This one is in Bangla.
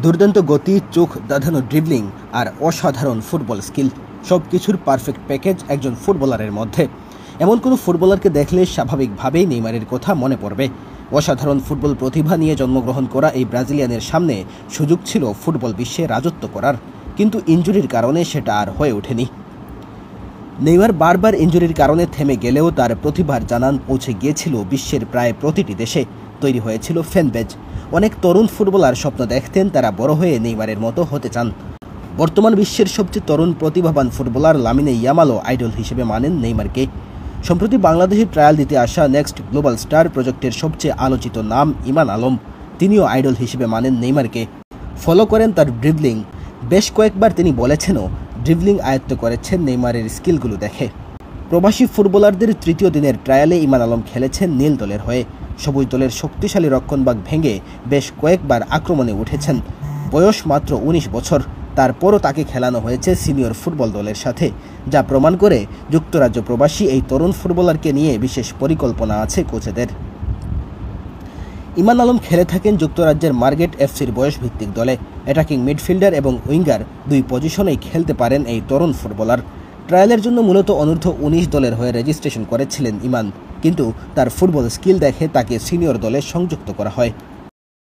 দুর্দান্ত গতি, চোখ ধাঁধানো ড্রিবলিং আর অসাধারণ ফুটবল স্কিল সবকিছুর পারফেক্ট প্যাকেজ একজন ফুটবলারের মধ্যে। এমন কোনো ফুটবলারকে দেখলে স্বাভাবিকভাবেই নেইমারের কথা মনে পড়বে। অসাধারণ ফুটবল প্রতিভা নিয়ে জন্মগ্রহণ করা এই ব্রাজিলিয়ানের সামনে সুযোগ ছিল ফুটবল বিশ্বে রাজত্ব করার, কিন্তু ইনজুরির কারণে সেটা আর হয়ে ওঠেনি। নেইমার বারবার ইনজুরির কারণে থেমে গেলেও তার প্রতিভার জানান পৌঁছে গিয়েছিল বিশ্বের প্রায় প্রতিটি দেশে। তৈরি হয়েছিল ফ্যানবেজ। অনেক তরুণ ফুটবলার স্বপ্ন দেখতেন তারা বড় হয়ে নেইমারের মতো হতে চান। বর্তমান বিশ্বের সবচেয়ে তরুণ প্রতিভাবান ফুটবলার লামিনে ইয়ামালও আইডল হিসেবে মানেন নেইমারকে। সম্প্রতি বাংলাদেশে ট্রায়াল দিতে আসা নেক্সট গ্লোবাল স্টার প্রজেক্টের সবচেয়ে আলোচিত নাম ইমান আলম। তিনিও আইডল হিসেবে মানেন নেইমারকে, ফলো করেন তার ড্রিবলিং। বেশ কয়েকবার তিনি বলেছেনও ড্রিবলিং আয়ত্ত করেছেন নেইমারের স্কিলগুলো দেখে। প্রবাসী ফুটবলারদের তৃতীয় দিনের ট্রায়ালে ইমান আলম খেলেছেন নীল দলের হয়ে। সবুজ দলের শক্তিশালী রক্ষণভাগ ভেঙে বেশ কয়েকবার আক্রমণে উঠেছেন। বয়স মাত্র ১৯ বছর, তারপরও তাকে খেলানো হয়েছে সিনিয়র ফুটবল দলের সাথে, যা প্রমাণ করে যুক্তরাজ্য প্রবাসী এই তরুণ ফুটবলারকে নিয়ে বিশেষ পরিকল্পনা আছে কোচেদের। ইমান আলম খেলে থাকেন যুক্তরাজ্যের মার্গেট এফসির বয়সভিত্তিক দলে। অ্যাটাকিং মিডফিল্ডার এবং উইঙ্গার দুই পজিশনেই খেলতে পারেন এই তরুণ ফুটবলার। ট্রায়ালের জন্য মূলত অনূর্ধ্ব ১৯ দলের হয়ে রেজিস্ট্রেশন করেছিলেন ইমান, কিন্তু তার ফুটবল স্কিল দেখে তাকে সিনিয়র দলে সংযুক্ত করা হয়।